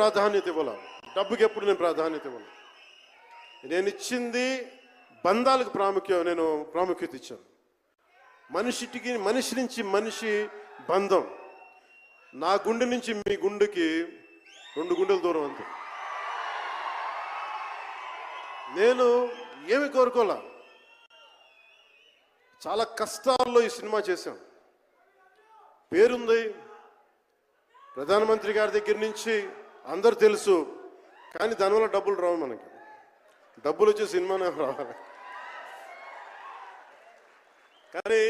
ప్రాధాన్యత ఇవ్వాలి, డబ్బుకి ఎప్పుడు నేను ప్రాధాన్యత ఇవ్వను. నేను ఇచ్చింది బంధాలకు నేను ప్రాముఖ్యత ఇచ్చాను. మనిషి నుంచి మనిషి బంధం. నా గుండె నుంచి మీ గుండెకి 2 గుండెల దూరం అంతే. నేను ఏమి కోరుకోలే, చాలా కష్టాల్లో ఈ సినిమా చేశాం. పేరుంది, ప్రధానమంత్రి గారి దగ్గర నుంచి అందరు తెలుసు, కానీ దానివల్ల డబ్బులు రావు. మనకి డబ్బులు వచ్చే సినిమానే రావాలి. కానీ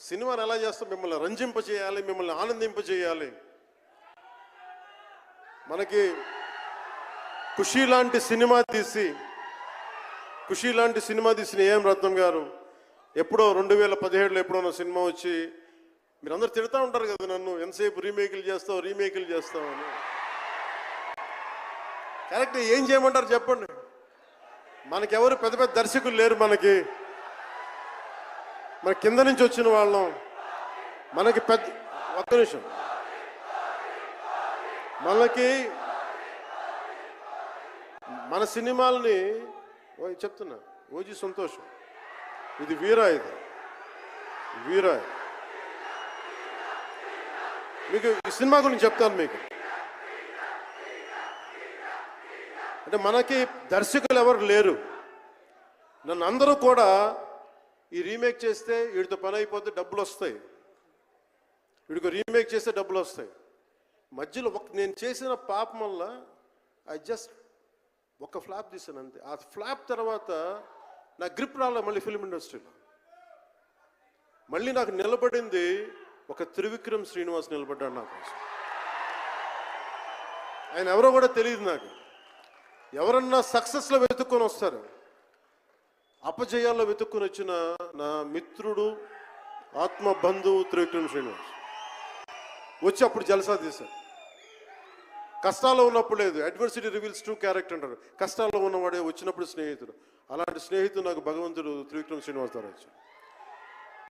సినిమాని ఎలా చేస్తాం? మిమ్మల్ని రంజింప చేయాలి, మిమ్మల్ని ఆనందింప చేయాలి. మనకి ఖుషీ లాంటి సినిమా తీసిన ఏం రత్నం గారు ఎప్పుడో 2017లో ఎప్పుడో సినిమా వచ్చి మీరందరూ తిడతా ఉంటారు కదా నన్ను, ఎంతసేపు రీమేకులు చేస్తావు అని. కరెక్ట్, ఏం చేయమంటారు చెప్పండి? మనకెవరు పెద్ద పెద్ద దర్శకులు లేరు. మన కింద నుంచి వచ్చిన వాళ్ళం. మనకి ఒక్క నిమిషం, మన సినిమాలని చెప్తున్నా, ఓజీ సంతోషం, ఇది వీరా మీకు ఈ సినిమా గురించి చెప్తాను మీకు. అంటే మనకి దర్శకులు ఎవరు లేరు. నన్ను అందరూ కూడా ఈ రీమేక్ చేస్తే వీడితో పని అయిపోతే డబ్బులు వస్తాయి, వీడికి రీమేక్ చేస్తే డబ్బులు వస్తాయి. మధ్యలో నేను చేసిన పాపం వల్ల ఒక ఫ్లాప్ తీసాను అంతే. ఆ ఫ్లాప్ తర్వాత నా గ్రిప్ రాలే మళ్ళీ ఫిల్మ్ ఇండస్ట్రీలో. మళ్ళీ నాకు నిలబడింది ఒక త్రివిక్రమ్ శ్రీనివాస్ నిలబడ్డాడు నా కోసం. ఆయన ఎవరో కూడా తెలియదు నాకు. ఎవరన్నా సక్సెస్లో వెతుక్కొని వస్తారు, అపజయాల్లో వెతుక్కొని వచ్చిన నా మిత్రుడు, ఆత్మ బంధువు త్రివిక్రమ్ శ్రీనివాస్ వచ్చి అప్పుడు జలసా తీశారు. కష్టాల్లో ఉన్నప్పుడు లేదు, అడ్వర్సిటీ రివీల్స్ ట్రూ క్యారెక్టర్ అంటారు. కష్టాల్లో ఉన్నవాడే వచ్చినప్పుడు స్నేహితుడు. అలాంటి స్నేహితుడు నాకు భగవంతుడు త్రివిక్రమ్ శ్రీనివాస్ ద్వారా వచ్చాడు.